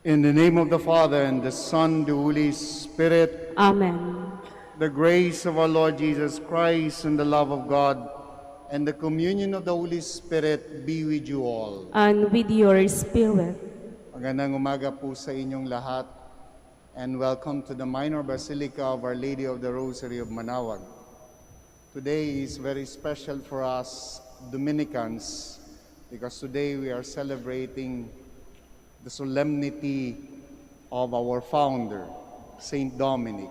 In the name of the Father, and the Son, the Holy Spirit. Amen. The grace of our Lord Jesus Christ, and the love of God, and the communion of the Holy Spirit be with you all. And with your spirit. Magandang umaga po sa inyong lahat, and welcome to the Minor Basilica of Our Lady of the Rosary of Manaoag. Today is very special for us Dominicans, because today we are celebrating the solemnity of our founder, Saint Dominic.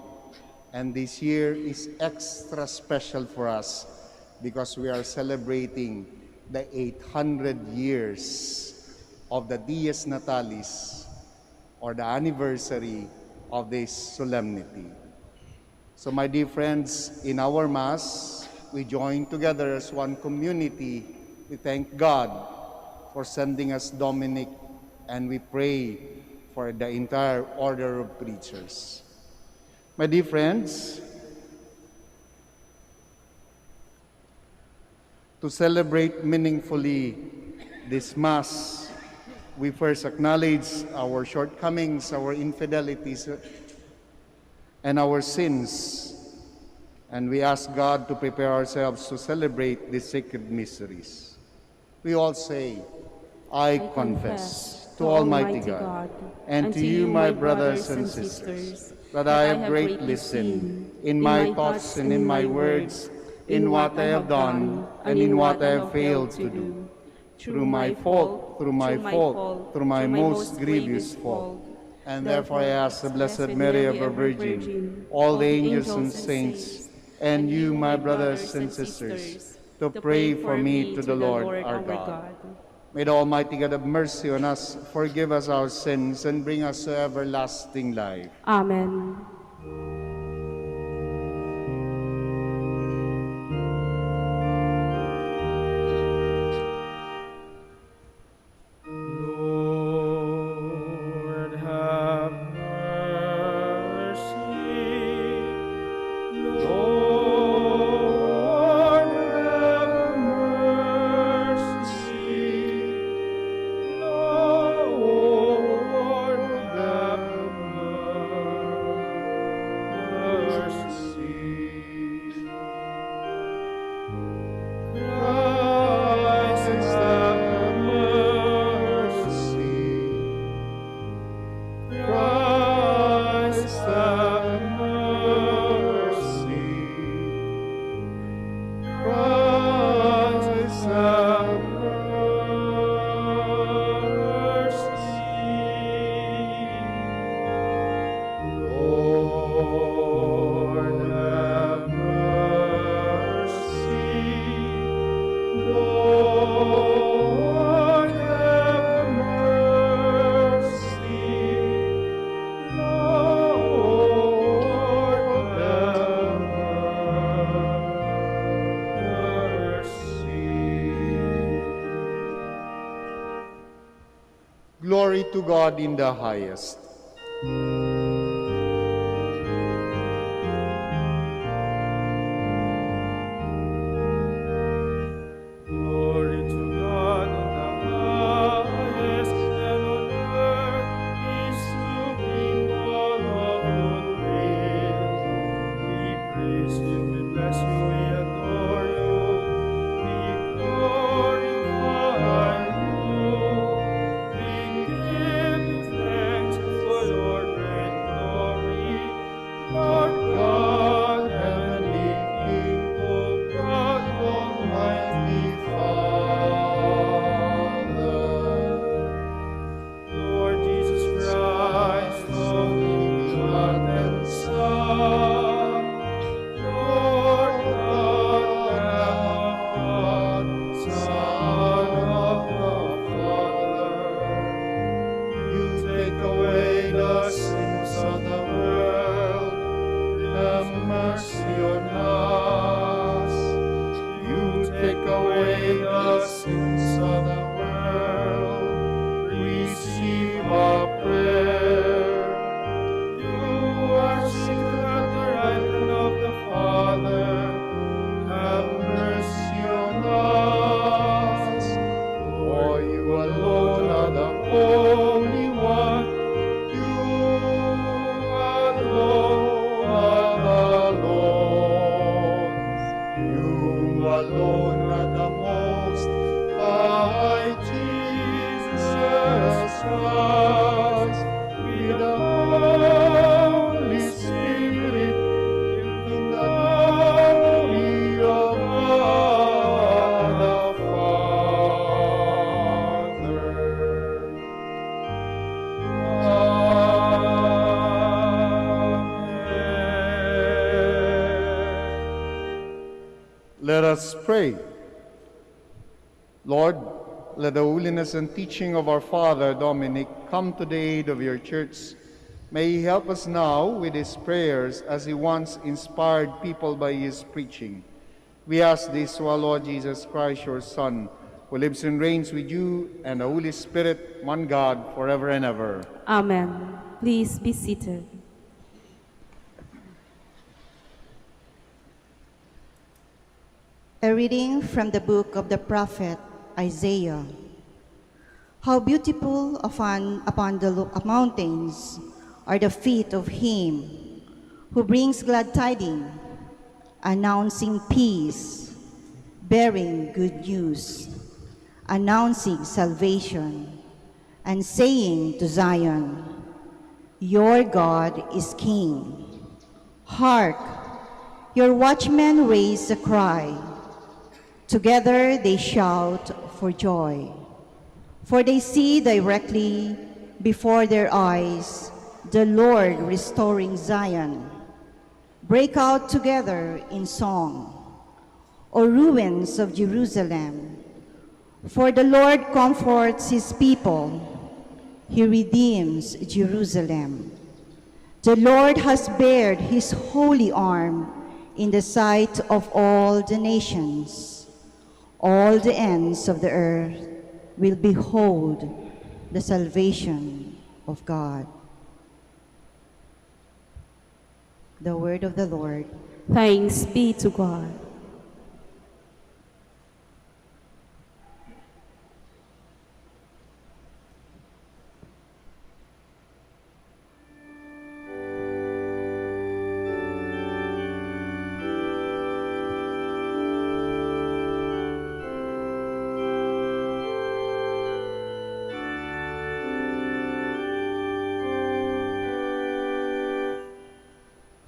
And this year is extra special for us because we are celebrating the 800 years of the Dies Natalis, or the anniversary of this solemnity. So my dear friends, in our Mass, we join together as one community. We thank God for sending us Dominic, and we pray for the entire order of preachers. My dear friends, to celebrate meaningfully this Mass, we first acknowledge our shortcomings, our infidelities, and our sins, and we ask God to prepare ourselves to celebrate these sacred mysteries. We all say, I confess to Almighty God, and to you, my brothers and sisters, that I have greatly sinned in my thoughts and in my words, in what I have done and in what I have failed to do, through my fault, through my most grievous fault. And therefore I ask the Blessed Mary, ever Virgin, all the angels and saints, and you, my brothers and sisters, to pray for me to the Lord our God. May the Almighty God have mercy on us, forgive us our sins, and bring us to everlasting life. Amen. Lord, have mercy. Lord, have mercy. Lord, have mercy. Christ, have mercy. Christ, have mercy. Christ, have mercy. Lord, have mercy. Lord, have mercy. Lord, have mercy. Glory to God in the highest. Glory to God in the highest, and on earth peace to people of good will. We praise you, we bless you, we adore you, we glorify you. We give you thanks for your great glory, Lord God, heavenly King, O God, Almighty Father. Lord Jesus Christ, only begotten Son, Lord God, Lamb of God, Son of the Father. You take away the sins of the world, have mercy on us. You take away the sins of the world, receive our prayer. You are seated at the right hand of the Father, have mercy on us. For you alone are the Holy One, us pray. Lord, let the holiness and teaching of our Father Dominic come to the aid of your church. May he help us now with his prayers as he once inspired people by his preaching. We ask this through our Lord Jesus Christ, your Son, who lives and reigns with you and the Holy Spirit, one God, forever and ever. Amen. Please be seated. A reading from the book of the prophet Isaiah. How beautiful upon the mountains are the feet of him who brings glad tidings, announcing peace, bearing good news, announcing salvation, and saying to Zion, your God is King. Hark, your watchmen raise a cry. Together they shout for joy, for they see directly before their eyes the Lord restoring Zion. Break out together in song, O ruins of Jerusalem, for the Lord comforts his people. He redeems Jerusalem. The Lord has bared his holy arm in the sight of all the nations. All the ends of the earth will behold the salvation of God. The word of the Lord. Thanks be to God.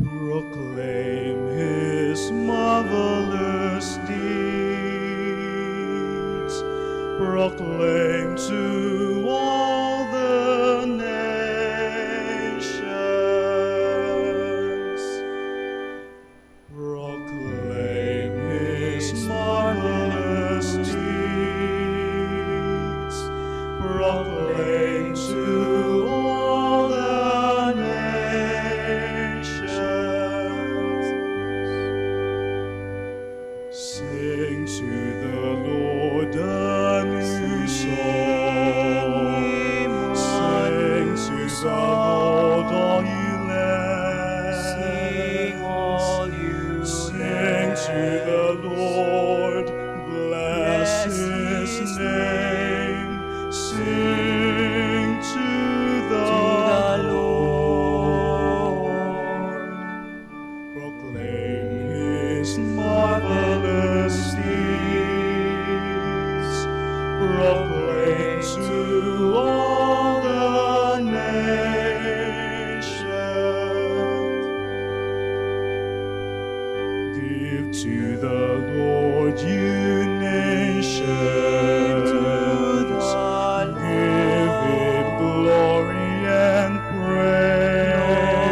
Proclaim his marvelous deeds. Proclaim to all the nations. Proclaim his marvelous deeds. Proclaim to all the Sing to the Lord a new song. Sing to the Lord, all you lands. Sing, all you Sing to the Lord, bless his name. Sing to the Lord. Proclaim his marvelous deeds. Proclaim to all the nations. Give to the Lord, you nations. Give him glory and praise.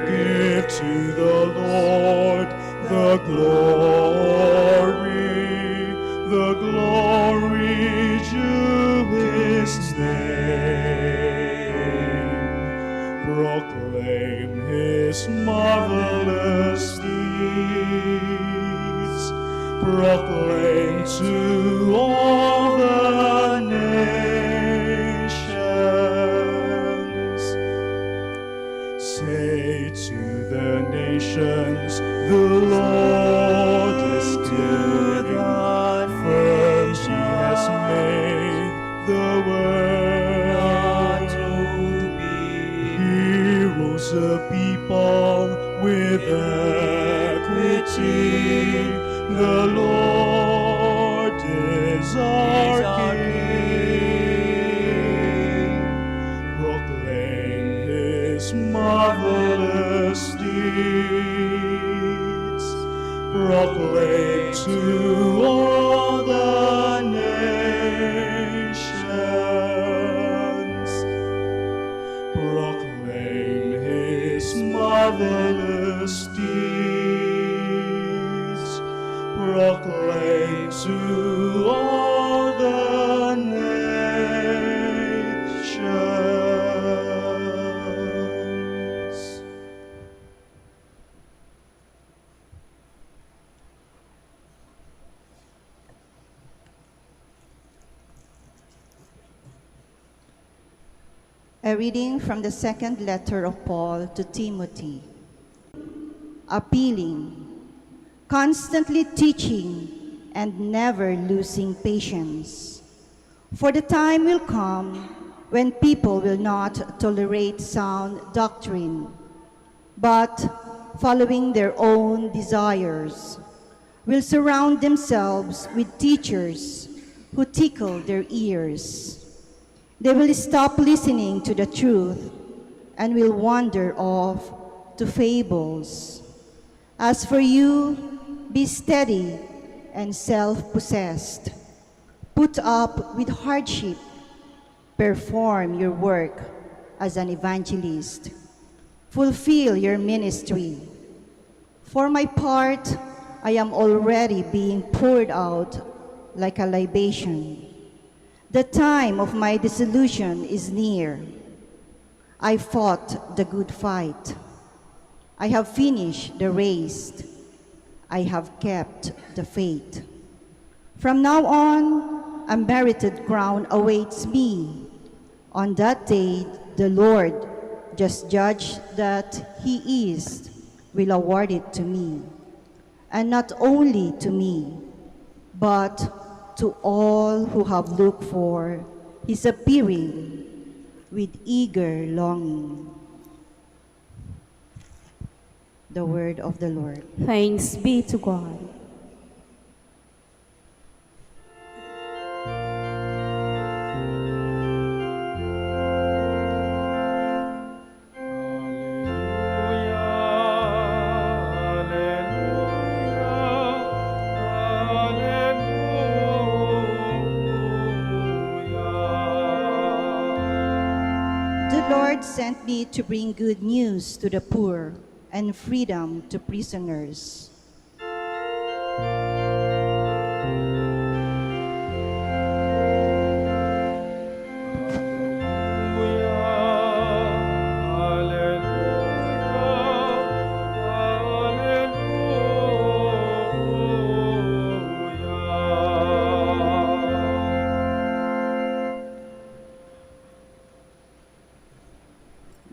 Give to the Lord the glory due his name. Proclaim his marvelous deeds. Proclaim to all the nations. Say to the nations, the Lord is good. Firm he has made the world. He rules the people with equity. The Lord is our King. Proclaim his marvelous deeds. Proclaim to all the nations. Proclaim his marvelous deeds. A reading from the second letter of Paul to Timothy. Appealing, constantly teaching, and never losing patience. For the time will come when people will not tolerate sound doctrine, but following their own desires, will surround themselves with teachers who tickle their ears. They will stop listening to the truth and will wander off to fables. As for you, be steady and self-possessed. Put up with hardship. Perform your work as an evangelist. Fulfill your ministry. For my part, I am already being poured out like a libation. The time of my dissolution is near. I fought the good fight. I have finished the race. I have kept the faith. From now on, a merited crown awaits me. On that day, the Lord, just judge that He is, will award it to me. And not only to me, but to all who have looked for His appearing with eager longing. The word of the Lord. Thanks be to God. The Lord sent me to bring good news to the poor and freedom to prisoners.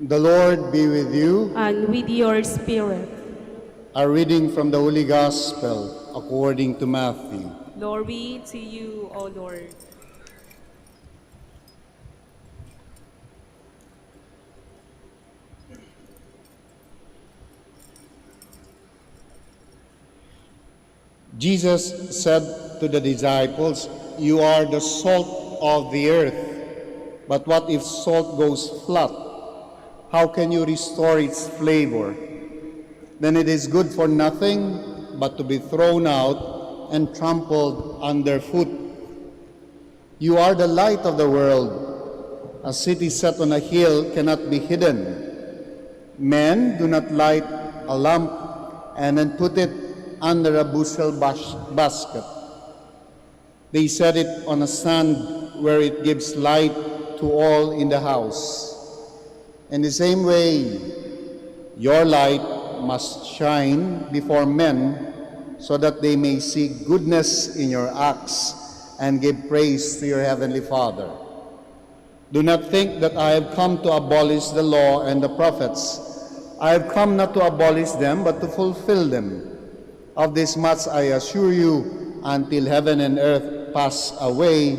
The Lord be with you. And with your spirit. A reading from the Holy Gospel according to Matthew. Glory to you, O Lord. Jesus said to the disciples, "You are the salt of the earth, but what if salt goes flat? How can you restore its flavor? Then it is good for nothing but to be thrown out and trampled underfoot. You are the light of the world. A city set on a hill cannot be hidden. Men do not light a lamp and then put it under a bushel basket. They set it on a stand where it gives light to all in the house. In the same way, your light must shine before men so that they may see goodness in your acts and give praise to your heavenly Father. Do not think that I have come to abolish the law and the prophets. I have come not to abolish them, but to fulfill them. Of this much I assure you, until heaven and earth pass away,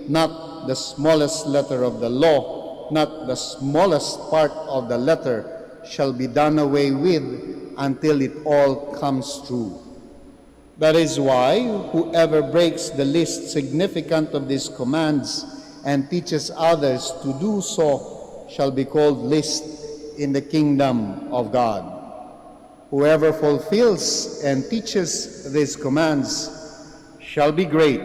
not the smallest letter of the law, not the smallest part of the letter shall be done away with until it all comes true. That is why whoever breaks the least significant of these commands and teaches others to do so shall be called least in the kingdom of God. Whoever fulfills and teaches these commands shall be great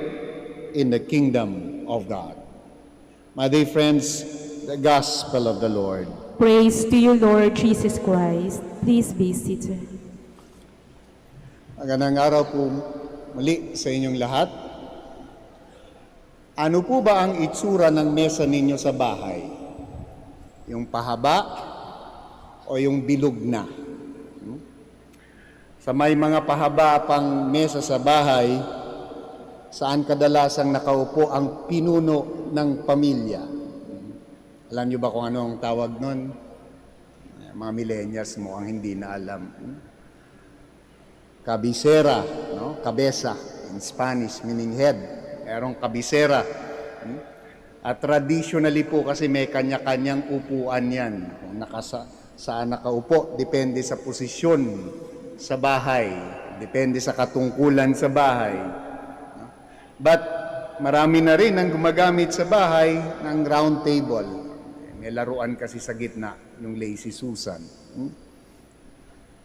in the kingdom of God." My dear friends, the Gospel of the Lord. Praise to you, Lord Jesus Christ. Please be seated. Magandang araw po muli sa inyong lahat. Ano po ba ang itsura ng mesa ninyo sa bahay? Yung pahaba o yung bilog na? Sa may mga pahaba pang mesa sa bahay, saan kadalasang nakaupo ang pinuno ng pamilya? Alam niyo ba kung ano ang tawag nun? Mga millennials mo ang hindi na alam. Cabecera, no? Cabeza in Spanish, meaning head. Merong cabecera. At traditionally po kasi may kanya-kanyang upuan yan. Kung saan nakaupo, depende sa posisyon sa bahay, depende sa katungkulan sa bahay. But marami na rin ang gumagamit sa bahay ng round table. May laruan kasi sa gitna, yung Lazy Susan.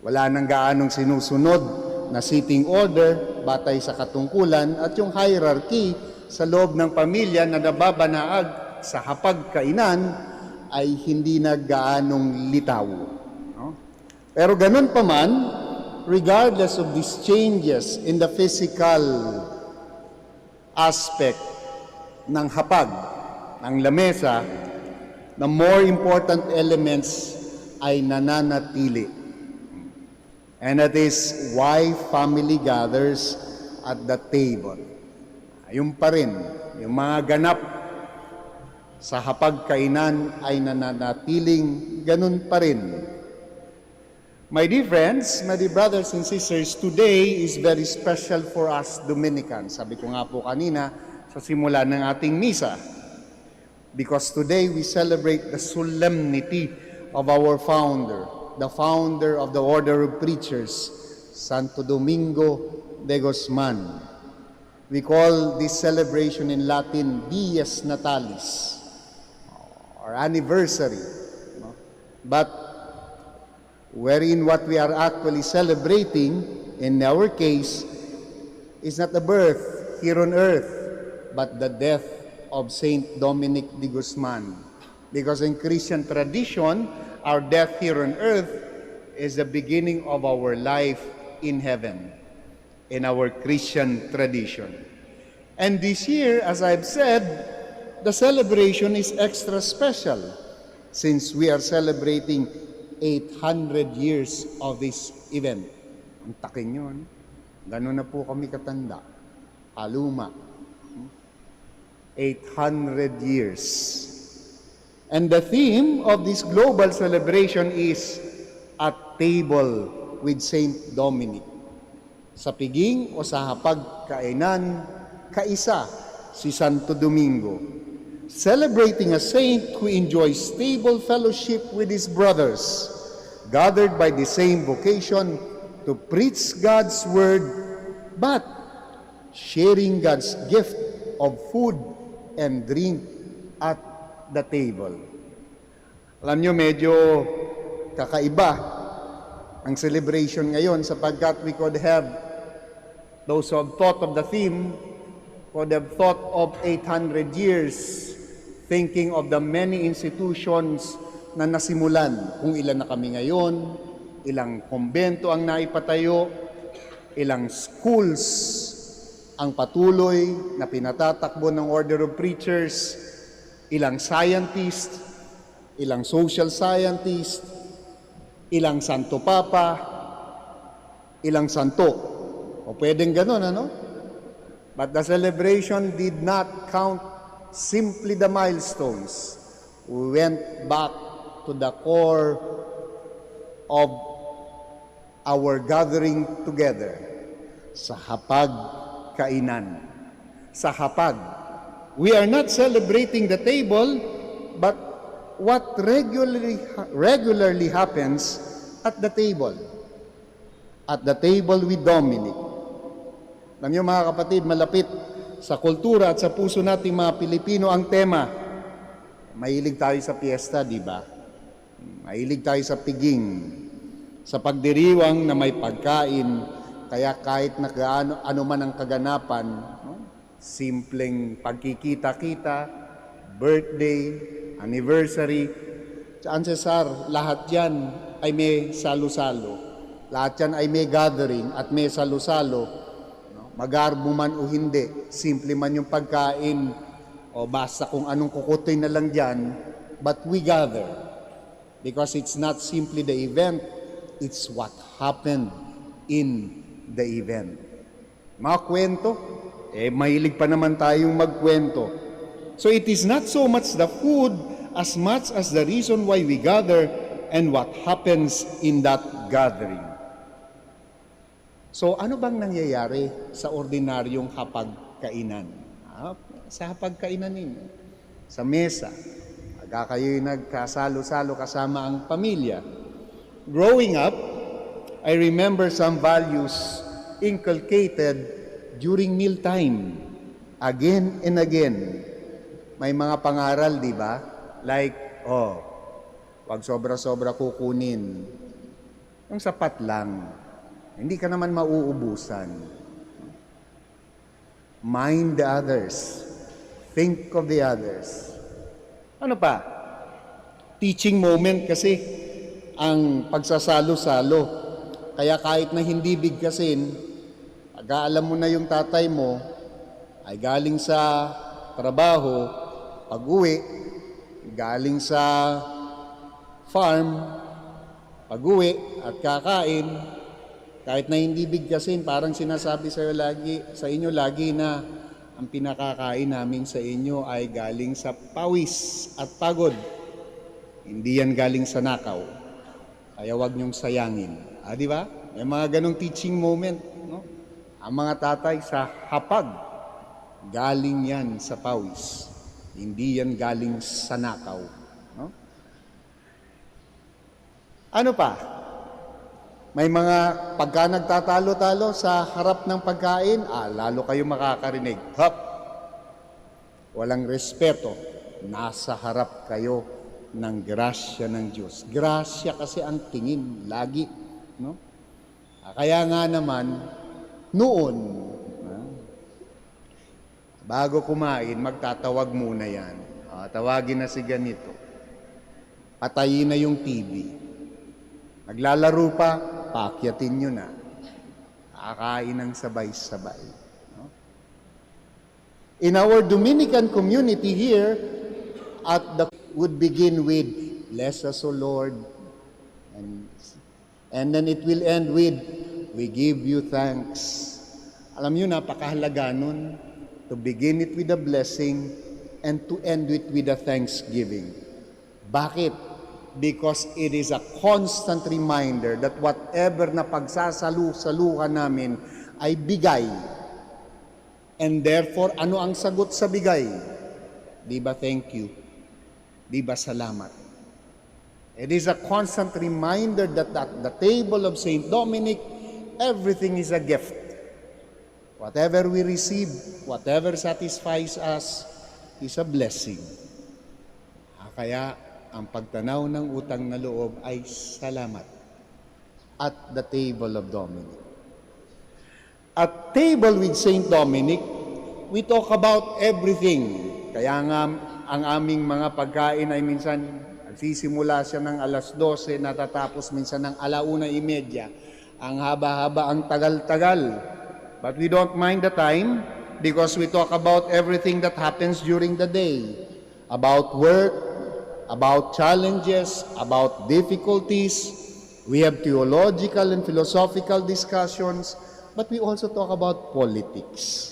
Wala nang gaanong sinusunod na sitting order batay sa katungkulan at yung hierarchy sa loob ng pamilya na nababanaag sa hapagkainan ay hindi na gaanong litaw. No? Pero ganun pa man, regardless of these changes in the physical aspect ng hapag, ng lamesa, the more important elements ay nananatili. And that is why family gathers at the table. Ayun pa rin, yung mga ganap sa hapagkainan ay nananatiling ganun pa rin. My dear friends, my dear brothers and sisters, today is very special for us Dominicans. Sabi ko nga po kanina sa simula ng ating misa. Because today we celebrate the solemnity of our founder, the founder of the Order of Preachers, Santo Domingo de Guzman. We call this celebration in Latin Dies Natalis, or anniversary. But wherein what we are actually celebrating, in our case, is not the birth here on earth, but the death of Saint Dominic de Guzman. Because in Christian tradition, our death here on earth is the beginning of our life in heaven, in our Christian tradition. And this year, as I've said, the celebration is extra special since we are celebrating 800 years of this event. Ang takin yun. Ganun na po kami katanda. Haluma. 800 years. And the theme of this global celebration is at table with Saint Dominic. Sa piging o sa hapagkainan, kaisa si Santo Domingo. Celebrating a saint who enjoys stable fellowship with his brothers, gathered by the same vocation to preach God's word, but sharing God's gift of food and drink at the table. Alam nyo, medyo kakaiba ang celebration ngayon sapagkat we could have, those who have thought of the theme, could have thought of 800 years, thinking of the many institutions na nasimulan. Kung ilan na kami ngayon, ilang kumbento ang naipatayo, ilang schools ang patuloy na pinatatakbo ng Order of Preachers, ilang scientists, ilang social scientists, ilang Santo Papa, ilang santo. O pwedeng ganun, ano? But the celebration did not count simply the milestones. We went back to the core of our gathering together sa hapag-kainan. Sa hapag. We are not celebrating the table, but what regularly happens at the table. At the table with Dominic. Alam niyo mga kapatid, malapit sa kultura at sa puso nating mga Pilipino ang tema. Mahilig tayo sa piyesta, di ba? Mahilig tayo sa piging, sa pagdiriwang na may pagkain, kaya kahit na ano man ang kaganapan, no? Simpleng pagkikita-kita, birthday, anniversary, Saan Cesar, lahat yan ay may salo-salo. Lahat yan ay may gathering at may salo-salo. Magarbo man o hindi, simple man yung pagkain, o basta kung anong kukutoy na lang dyan, but we gather. Because it's not simply the event, it's what happened in the event. Mga kwento, mahilig pa naman tayong magkwento. So it is not so much the food as much as the reason why we gather and what happens in that gathering. So ano bang nangyayari sa ordinaryong hapagkainan? Sa hapagkainan ninyo, sa mesa, kayo'y nagkasalo-salo kasama ang pamilya. Growing up, I remember some values inculcated during mealtime. Again and again. May mga pangaral, di ba? Like, wag sobra-sobra kukunin. Yung sapat lang. Hindi ka naman mauubusan. Mind the others. Think of the others. Ano pa? Teaching moment kasi ang pagsasalo-salo. Kaya kahit na hindi bigkasin, pag-aalam mo na yung tatay mo ay galing sa trabaho, pag-uwi, galing sa farm, pag-uwi at kakain, kahit na hindi bigkasin, parang sinasabi sa inyo lagi na ang pinakakain namin sa inyo ay galing sa pawis at pagod. Hindi yan galing sa nakaw. Kaya wag niyong sayangin. Di ba? May mga ganong teaching moment. No? Ang mga tatay sa hapag, galing yan sa pawis. Hindi yan galing sa nakaw. No? Ano pa? May mga pagka nagtatalo-talo sa harap ng pagkain, lalo kayo makakarinig. Walang respeto. Nasa harap kayo ng grasya ng Diyos. Grasya kasi ang tingin, lagi. No? Kaya nga naman, noon, bago kumain, magtatawag muna yan. Tawagin na si ganito. Patayin na yung TV. Naglalaro pa, paakyatin nyo na. Kakain ng sabay-sabay. No? In our Dominican community here, would begin with, bless us, O Lord, and then it will end with, we give you thanks. Alam nyo, napakahalaga nun, to begin it with a blessing and to end it with a thanksgiving. Bakit? Because it is a constant reminder that whatever na pagsasalu-saluhan namin ay bigay. And therefore, ano ang sagot sa bigay? Di ba thank you? Di ba salamat? It is a constant reminder that at the table of St. Dominic, everything is a gift. Whatever we receive, whatever satisfies us, is a blessing. Kaya, ang pagtanaw ng utang na loob ay salamat at the table of Dominic. At table with St. Dominic, we talk about everything. Kaya nga, ang aming mga pagkain ay minsan nagsisimula siya ng 12:00, natatapos minsan ng 1:30. Ang haba-haba, ang tagal-tagal. But we don't mind the time because we talk about everything that happens during the day. About work, about challenges, about difficulties. We have theological and philosophical discussions, but we also talk about politics.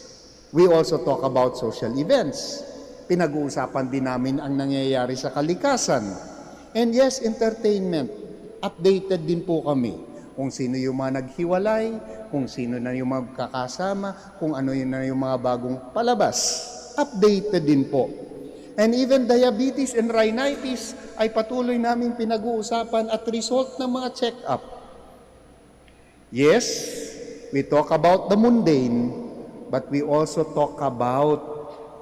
We also talk about social events. Pinag-uusapan din namin ang nangyayari sa kalikasan. And yes, entertainment. Updated din po kami. Kung sino yung mga naghiwalay, kung sino na yung magkakasama, kung ano yun na yung mga bagong palabas. Updated din po. And even diabetes and rhinitis ay patuloy naming pinag-uusapan at result ng mga check-up. Yes, we talk about the mundane, but we also talk about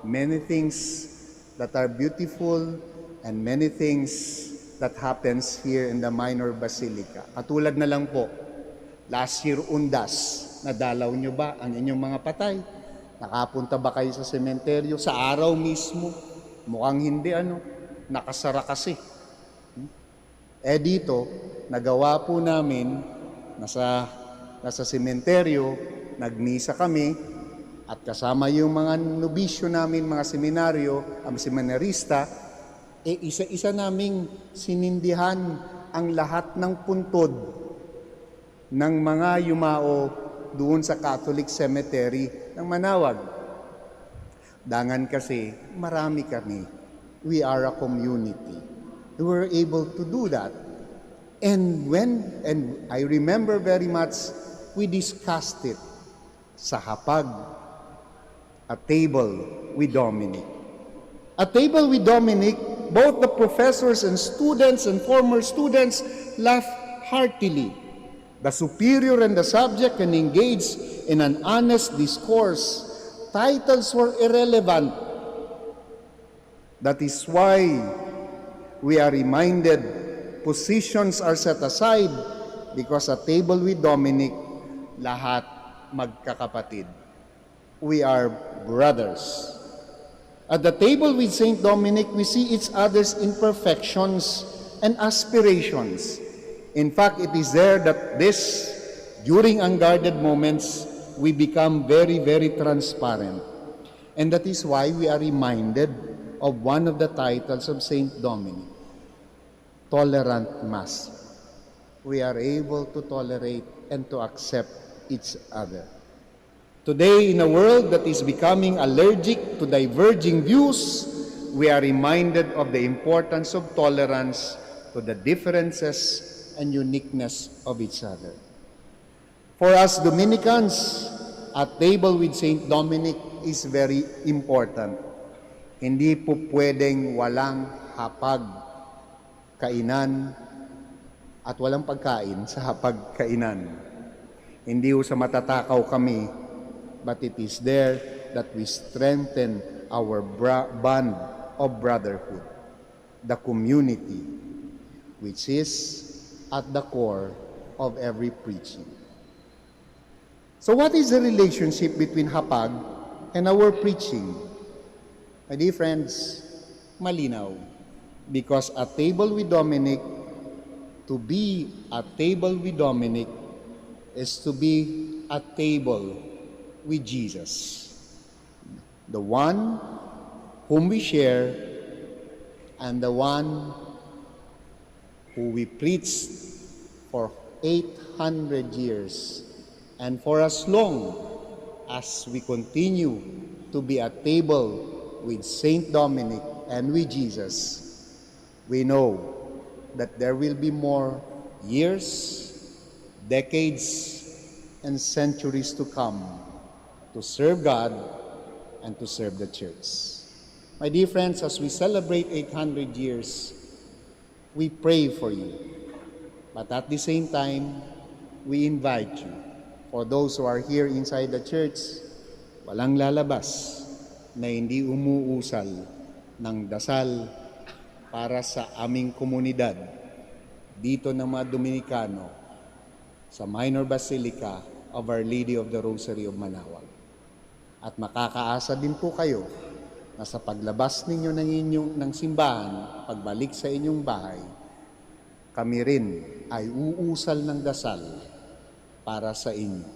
many things that are beautiful and many things that happens here in the minor basilica. Katulad na lang po, last year undas, nadalaw nyo ba ang inyong mga patay? Nakapunta ba kayo sa sementeryo sa araw mismo? Mukhang hindi, nakasara kasi. Dito, nagawa po namin, nasa sementeryo, nagmisa kami, at kasama yung mga nobisyo namin, mga seminaryo, ang seminarista, isa-isa naming sinindihan ang lahat ng puntod ng mga yumao doon sa Catholic Cemetery ng Manaoag. Dangan kasi, marami kami. We are a community. We were able to do that. And I remember very much, we discussed it sa hapag, a table with Dominic. A table with Dominic, both the professors and students and former students laughed heartily. The superior and the subject can engage in an honest discourse. Titles were irrelevant. That is why we are reminded positions are set aside, because at table with Dominic, lahat magkakapatid. We are brothers. At the table with Saint Dominic, we see each other's imperfections and aspirations. In fact, it is there that during unguarded moments, we become very, very transparent. And that is why we are reminded of one of the titles of Saint Dominic, Tolerant Master. We are able to tolerate and to accept each other. Today, in a world that is becoming allergic to diverging views, we are reminded of the importance of tolerance to the differences and uniqueness of each other. For us Dominicans, a table with Saint Dominic is very important. Hindi po pwedeng walang hapag kainan at walang pagkain sa hapag kainan. Hindi po sa matatakaw kami, but it is there that we strengthen our bond of brotherhood, the community, which is at the core of every preaching. So what is the relationship between hapag and our preaching? My dear friends, malinaw. Because a table with Dominic, to be a table with Dominic is to be a table with Jesus, the one whom we share and the one who we preached for 800 years, and for as long as we continue to be at table with Saint Dominic and with Jesus, we know that there will be more years, decades, and centuries to come to serve God and to serve the Church. My dear friends, as we celebrate 800 years, we pray for you. But at the same time, we invite you, for those who are here inside the church, walang lalabas na hindi umuusal ng dasal para sa aming komunidad dito ng mga Dominicano sa Minor Basilica of Our Lady of the Rosary of Manaoag. At makakaasa din po kayo na sa paglabas ninyo ng simbahan, pagbalik sa inyong bahay, kami rin ay uusal ng dasal para sa inyo.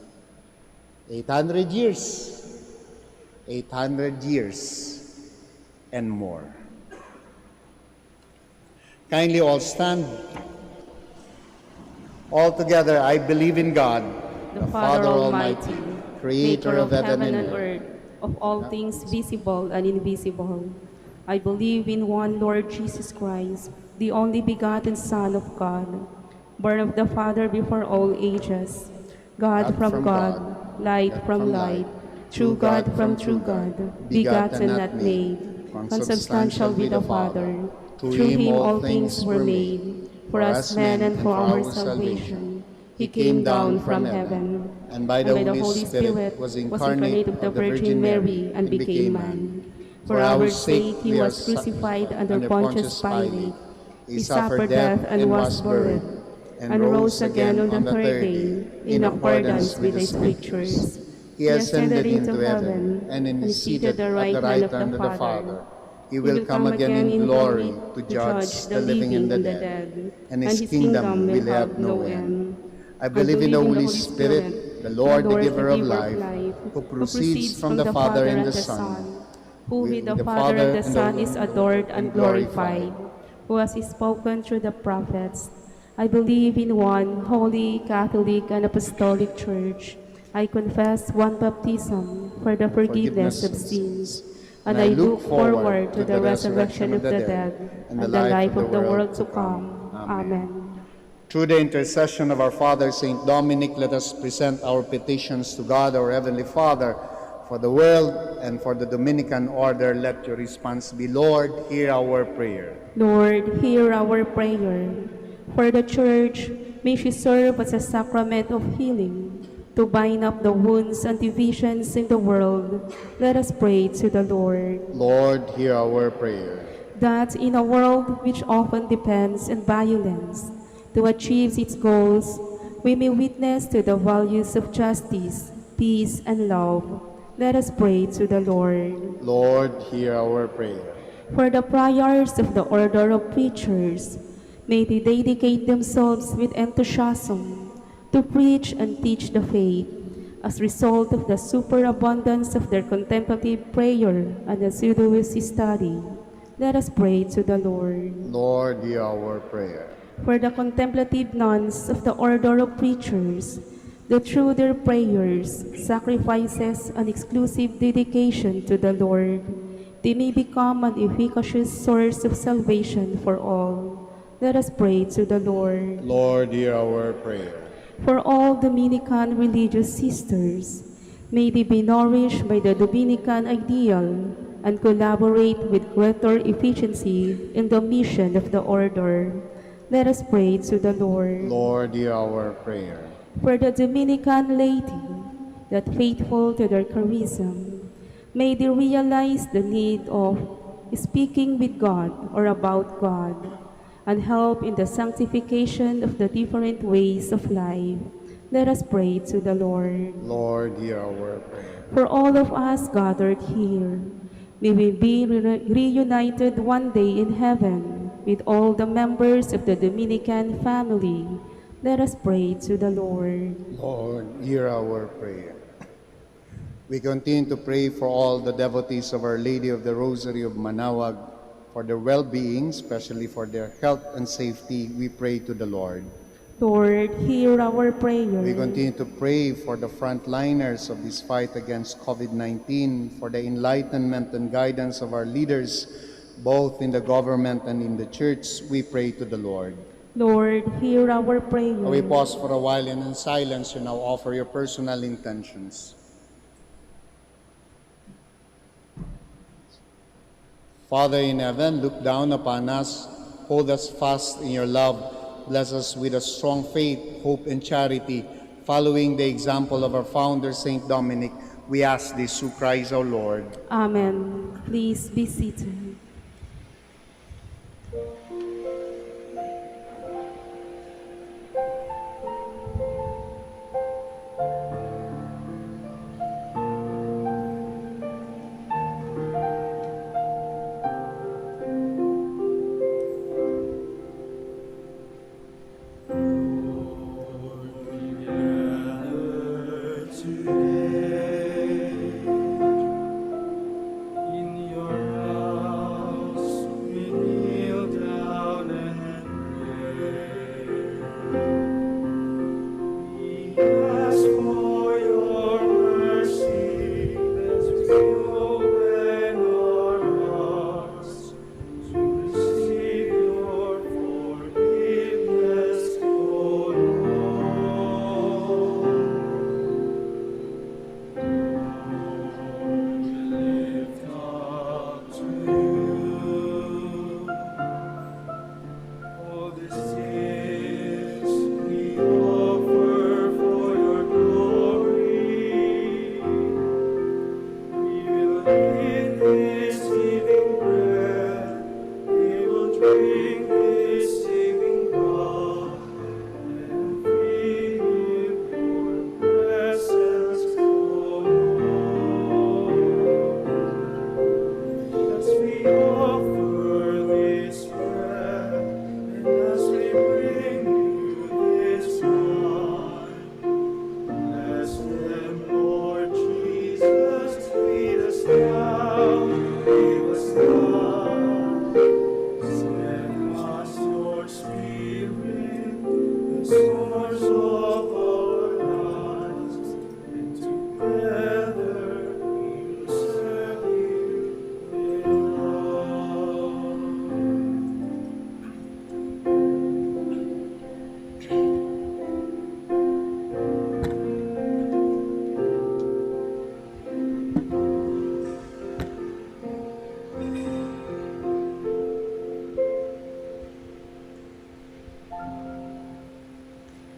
800 years and more. Kindly all stand. All together, I believe in God, The Father Almighty, creator of heaven and earth, of all things visible and invisible. I believe in one Lord Jesus Christ, the only begotten Son of God, born of the Father before all ages, God from God, light from light, true God from true God, begotten not made, consubstantial with the Father. Through him all things were made. For us men and for our salvation, he came down from heaven, and by the Holy Spirit was incarnate of the Virgin Mary and became man. For our sake he was crucified under Pontius Pilate. He suffered death and was buried, and rose again on the third day, in accordance with the Scriptures. He ascended into heaven and is seated at the right hand of the Father. He will come again in glory to judge the living and the dead, and his kingdom will have no end. I believe in the Holy Spirit, the Lord, the giver of life, who proceeds from the Father and the Son, who with the Father and the Son is adored and glorified, who has spoken through the prophets. I believe in one holy, Catholic, and Apostolic Church. I confess one baptism for the forgiveness of sins. and I look forward to the resurrection of the dead and the life of the world to come. Amen. Through the intercession of our Father, Saint Dominic, let us present our petitions to God, our Heavenly Father, for the world and for the Dominican order. Let your response be, Lord, hear our prayer. Lord, hear our prayer. For the Church, may she serve as a sacrament of healing, to bind up the wounds and divisions in the world. Let us pray to the Lord. Lord, hear our prayer. That in a world which often depends on violence to achieve its goals, we may witness to the values of justice, peace, and love. Let us pray to the Lord. Lord, hear our prayer. For the friars of the order of preachers, may they dedicate themselves with enthusiasm to preach and teach the faith, as result of the superabundance of their contemplative prayer and assiduous study. Let us pray to the Lord. Lord, hear our prayer. For the contemplative nuns of the order of preachers, that through their prayers, sacrifices, and exclusive dedication to the Lord, they may become an efficacious source of salvation for all. Let us pray to the Lord. Lord, hear our prayer. For all Dominican religious sisters, may they be nourished by the Dominican ideal and collaborate with greater efficiency in the mission of the order. Let us pray to the Lord. Lord, hear our prayer. For the Dominican laity, that faithful to their charism, may they realize the need of speaking with God or about God, and help in the sanctification of the different ways of life. Let us pray to the Lord. Lord, hear our prayer. For all of us gathered here, may we be reunited one day in heaven with all the members of the Dominican family. Let us pray to the Lord. Lord, hear our prayer. We continue to pray for all the devotees of Our Lady of the Rosary of Manaoag, for their well-being, especially for their health and safety. We pray to the Lord. Lord, hear our prayer. We continue to pray for the frontliners of this fight against COVID-19, for the enlightenment and guidance of our leaders, both in the government and in the church. We pray to the Lord. Lord, hear our prayer. We pause for a while, and in silence you now offer your personal intentions. Father in heaven, look down upon us, hold us fast in your love, bless us with a strong faith, hope, and charity, following the example of our founder, Saint Dominic. We ask this through Christ our Lord. Amen. Please be seated. In your house we kneel down and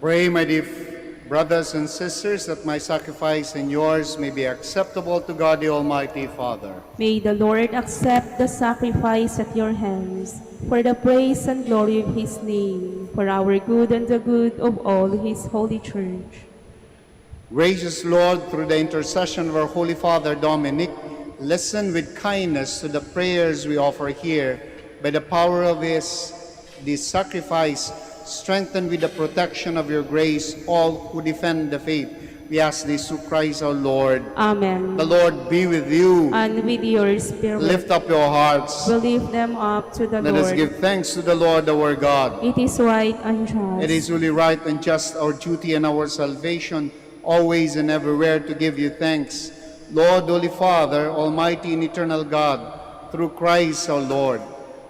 Pray, my dear brothers and sisters, that my sacrifice and yours may be acceptable to God the Almighty Father. May the Lord accept the sacrifice at your hands, for the praise and glory of his name, for our good and the good of all his holy church. Gracious Lord, through the intercession of our Holy Father Dominic, listen with kindness to the prayers we offer here. By the power of this sacrifice, strengthen with the protection of your grace all who defend the faith. We ask this through Christ our Lord. Amen. The Lord be with you. And with your spirit. Lift up your hearts. We lift them up to the Let Lord. us give thanks to the Lord our God. It is right and just. It is really right and just, our duty and our salvation, always and everywhere to give you thanks. Lord, Holy Father, Almighty and eternal God, through Christ our Lord,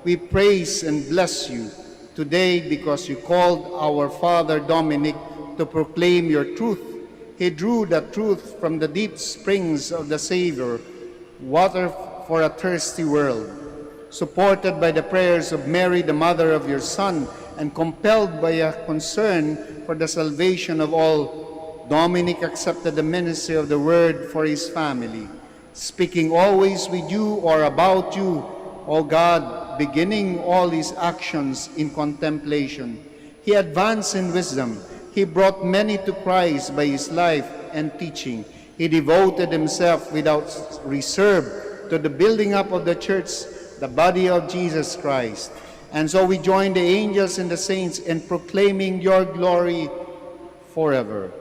we praise and bless you today because you called our Father Dominic to proclaim your truth. He drew the truth from the deep springs of the Savior, water for a thirsty world. Supported by the prayers of Mary, the mother of your Son, and compelled by a concern for the salvation of all, Dominic accepted the ministry of the Word for his family, speaking always with you or about you, O God, beginning all his actions in contemplation. He advanced in wisdom. He brought many to Christ by his life and teaching. He devoted himself without reserve to the building up of the church, the body of Jesus Christ. And so we join the angels and the saints in proclaiming your glory forever.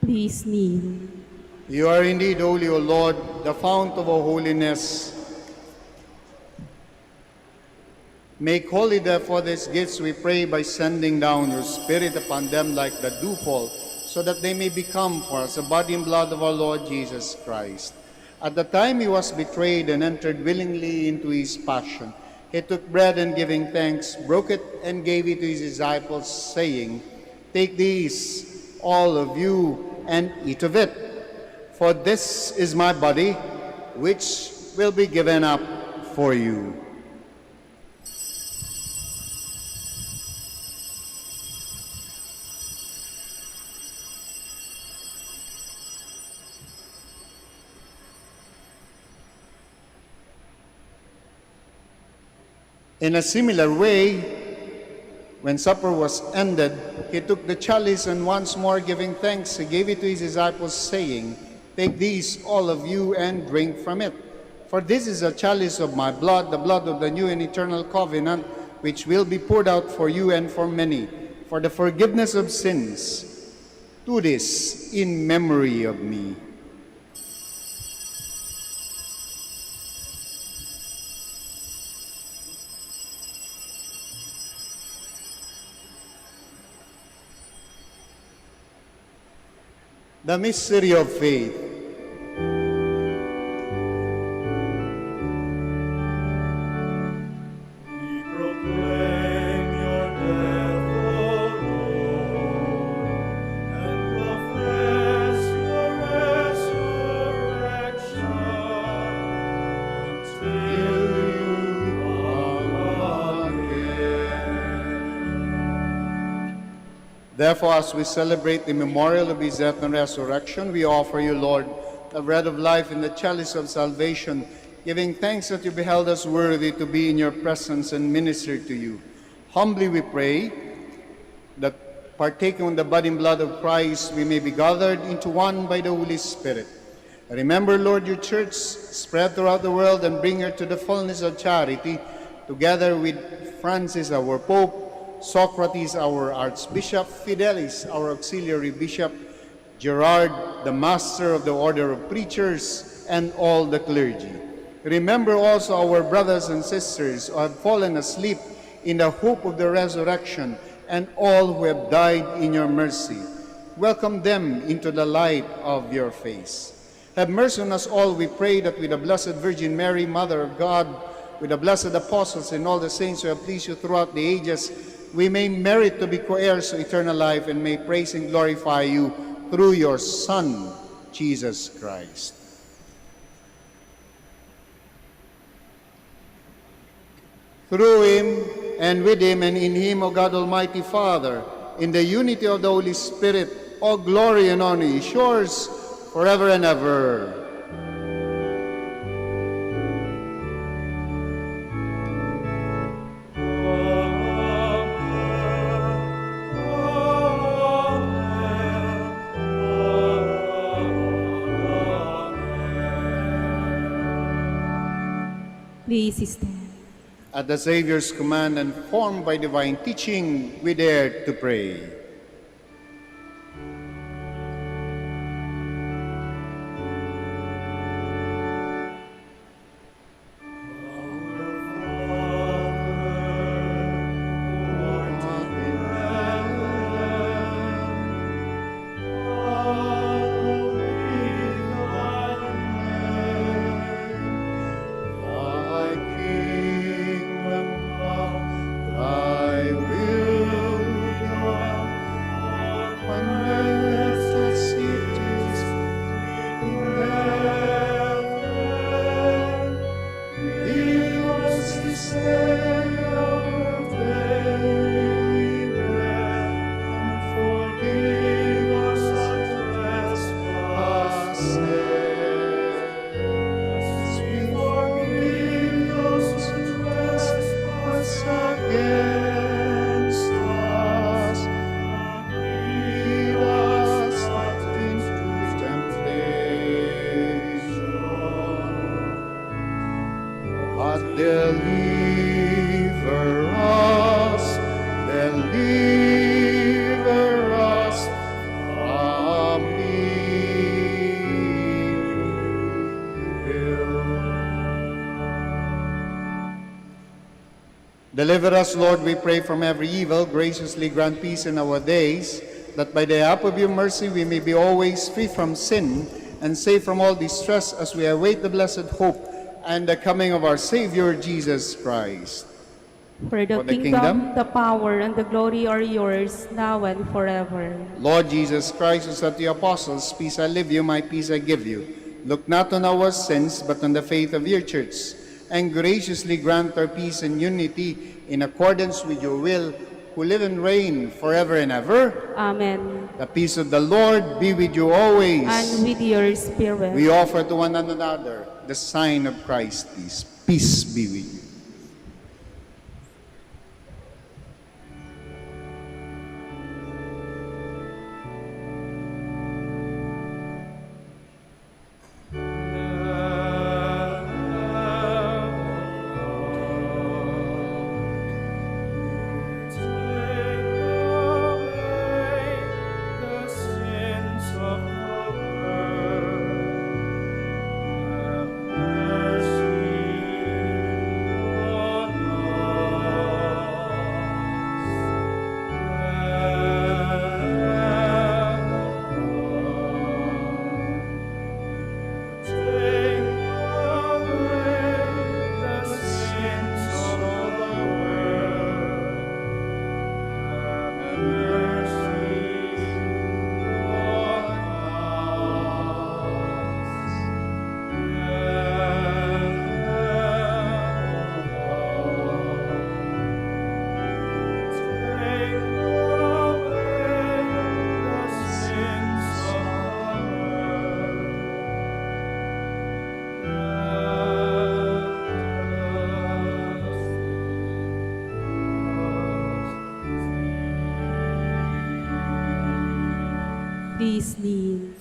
Please kneel. You are indeed holy, O Lord, the fount of all holiness. Make holy, therefore, these gifts, we pray, by sending down your Spirit upon them like the dewfall, so that they may become for us the body and blood of our Lord Jesus Christ. At the time he was betrayed and entered willingly into his passion, he took bread and giving thanks, broke it and gave it to his disciples, saying, "Take these, all of you, and eat of it. For this is my body, which will be given up for you." In a similar way, when supper was ended, he took the chalice and once more giving thanks, he gave it to his disciples, saying, "Take these, all of you, and drink from it. For this is a chalice of my blood, the blood of the new and eternal covenant, which will be poured out for you and for many, for the forgiveness of sins. Do this in memory of me." The mystery of faith. We proclaim your death, O Lord, and profess your resurrection until you come again. Therefore, as we celebrate the memorial of his death and resurrection, we offer you, Lord, the bread of life and the chalice of salvation, giving thanks that you beheld us worthy to be in your presence and minister to you. Humbly we pray that partaking of the body and blood of Christ, we may be gathered into one by the Holy Spirit. Remember, Lord, your church spread throughout the world and bring her to the fullness of charity, together with Francis, our Pope, Socrates, our Archbishop, Fidelis, our Auxiliary Bishop, Gerard, the Master of the Order of Preachers, and all the clergy. Remember also our brothers and sisters who have fallen asleep in the hope of the resurrection, and all who have died in your mercy. Welcome them into the light of your face. Have mercy on us all, we pray, that with the Blessed Virgin Mary, Mother of God, with the blessed apostles and all the saints who have pleased you throughout the ages, we may merit to be co-heirs of eternal life and may praise and glorify you through your Son, Jesus Christ. Through him, and with him, and in him, O God Almighty Father, in the unity of the Holy Spirit, all glory and honor is yours forever and ever. Please stand. At the Savior's command and formed by divine teaching, we dare to pray. Deliver us from evil. Deliver us, Lord, we pray, from every evil. Graciously grant peace in our days, that by the help of your mercy we may be always free from sin and safe from all distress as we await the blessed hope and the coming of our Savior, Jesus Christ. For the kingdom, the power, and the glory are yours, now and forever. Lord Jesus Christ, who said to the apostles, "Peace I leave you, my peace I give you," look not on our sins, but on the faith of your church, and graciously grant our peace and unity in accordance with your will, who live and reign forever and ever. Amen. The peace of the Lord be with you always. And with your spirit. We offer to one another the sign of Christ's peace. Peace be with you. Please kneel.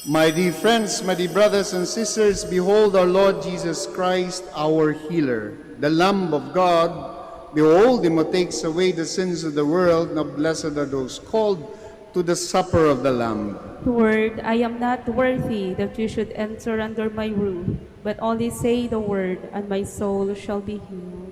My dear friends, my dear brothers and sisters, behold our Lord Jesus Christ, our healer, the Lamb of God. Behold him who takes away the sins of the world. Now blessed are those called to the supper of the Lamb. Lord, I am not worthy that you should enter under my roof, but only say the word, and my soul shall be healed.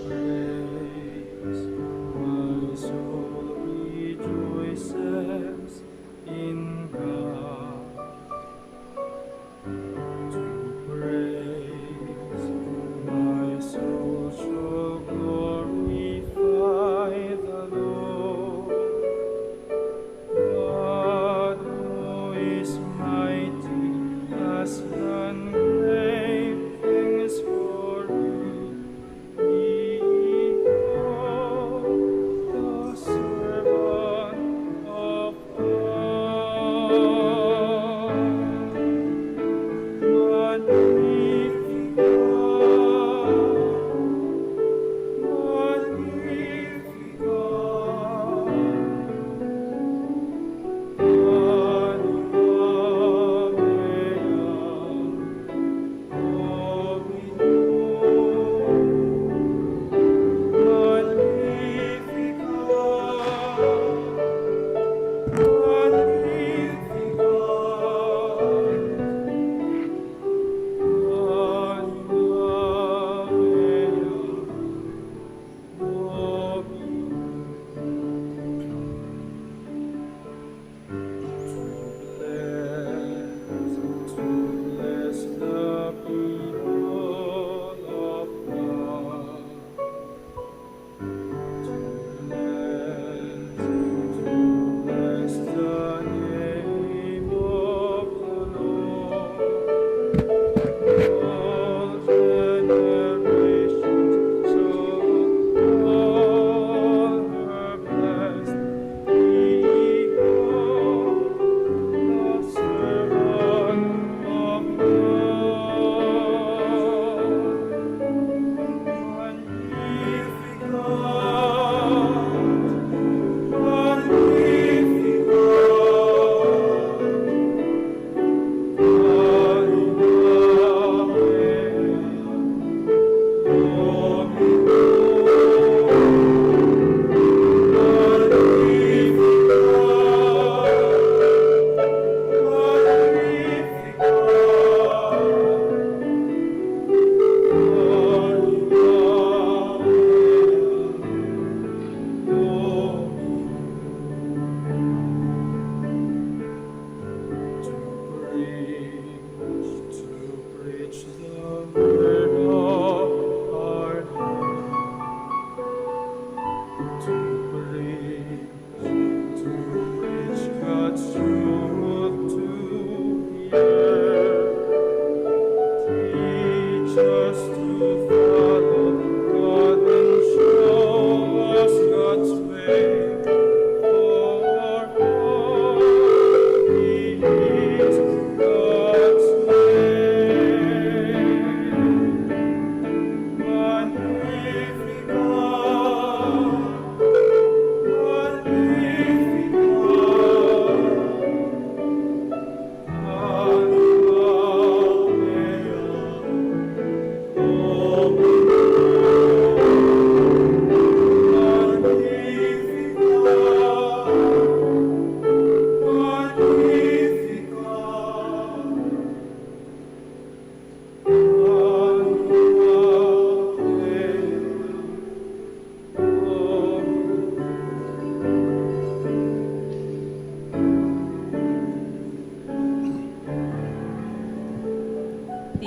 Praise. My soul rejoices in God. To praise. My soul shall glorify the Lord. God who is mighty has done great things for me. Behold, the servant of God. Magnificat, Magnificat,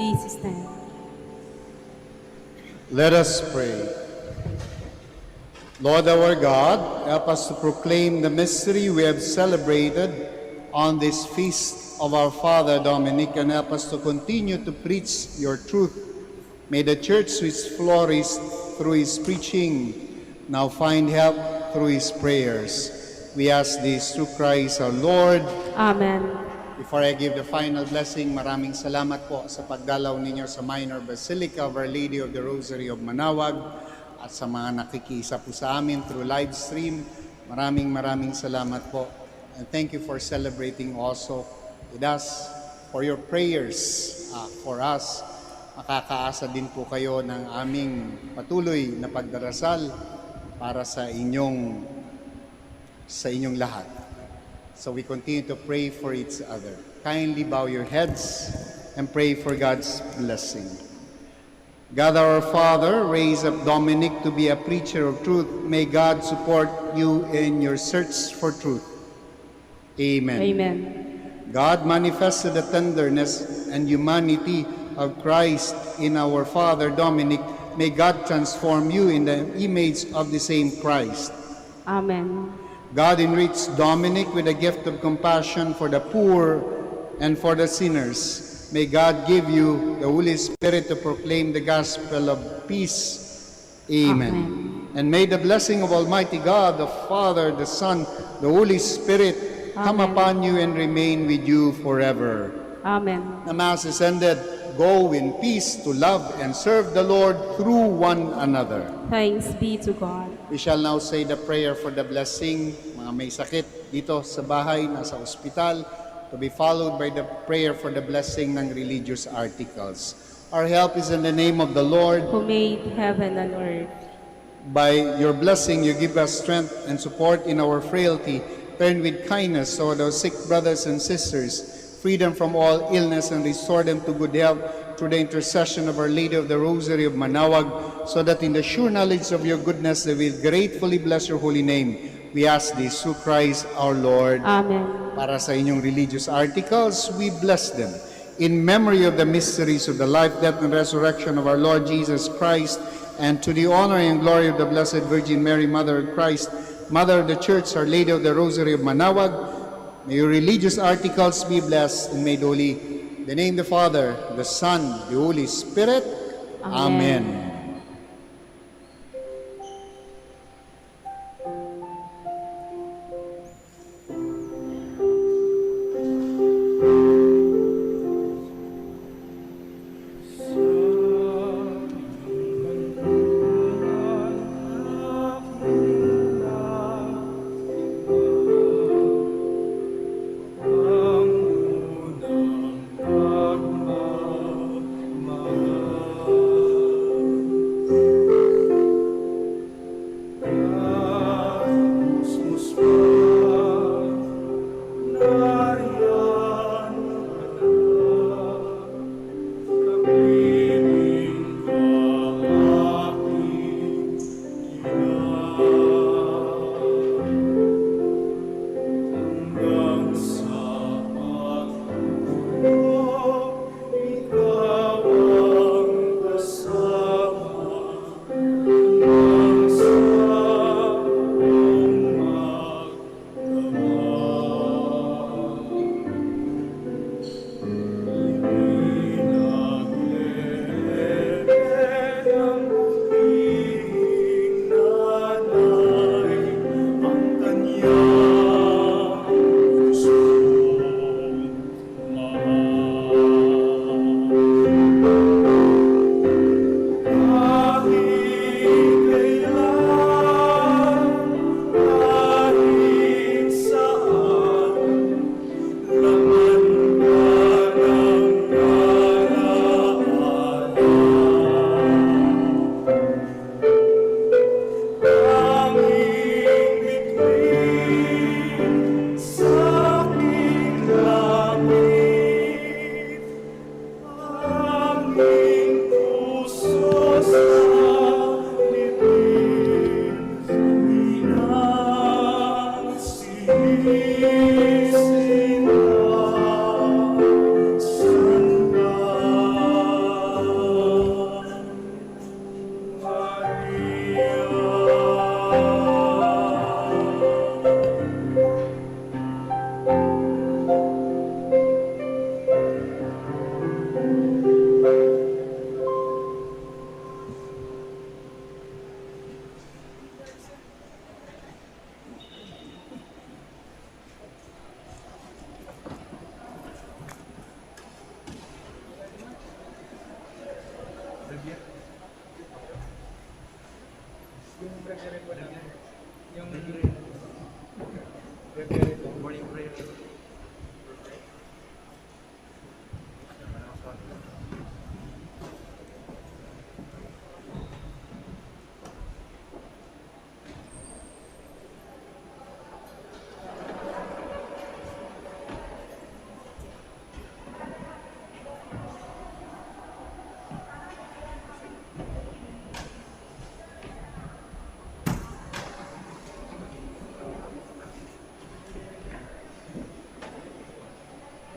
Please stand. Let us pray. Lord our God, help us to proclaim the mystery we have celebrated on this feast of our Father Dominic, and help us to continue to preach your truth. May the Church which flourished through his preaching now find help through his prayers. We ask this through Christ our Lord. Amen. Before I give the final blessing, maraming salamat po sa pagdalaw ninyo sa Minor Basilica of Our Lady of the Rosary of Manaoag at sa mga nakikiisa po sa amin through live stream. Maraming salamat po. And thank you for celebrating also with us, for your prayers for us. Makakaasa din po kayo ng aming patuloy na pagdarasal para sa inyong lahat. So we continue to pray for each other. Kindly bow your heads and pray for God's blessing. God our Father, raise up Dominic to be a preacher of truth. May God support you in your search for truth. Amen. Amen. God manifested the tenderness and humanity of Christ in our Father Dominic. May God transform you in the image of the same Christ. Amen. God enriched Dominic with a gift of compassion for the poor and for the sinners. May God give you the Holy Spirit to proclaim the gospel of peace. Amen. And may the blessing of Almighty God, the Father, the Son, the Holy Spirit come upon you and remain with you forever. Amen. The Mass is ended. Go in peace to love and serve the Lord through one another. Thanks be to God. We shall now say the prayer for the blessing. Mga may sakit dito sa bahay, nasa ospital, to be followed by the prayer for the blessing ng religious articles. Our help is in the name of the Lord. Who made heaven and earth. By your blessing, you give us strength and support in our frailty. Turn with kindness toward our sick brothers and sisters, freedom from all illness, and restore them to good health through the intercession of Our Lady of the Rosary of Manaoag, so that in the sure knowledge of your goodness they will gratefully bless your holy name. We ask this through Christ our Lord. Amen. Para sa inyong religious articles, we bless them. In memory of the mysteries of the life, death, and resurrection of our Lord Jesus Christ, and to the honor and glory of the Blessed Virgin Mary, Mother of Christ, Mother of the Church, Our Lady of the Rosary of Manaoag, may your religious articles be blessed, and may the name of the Father, the Son, the Holy Spirit. Amen.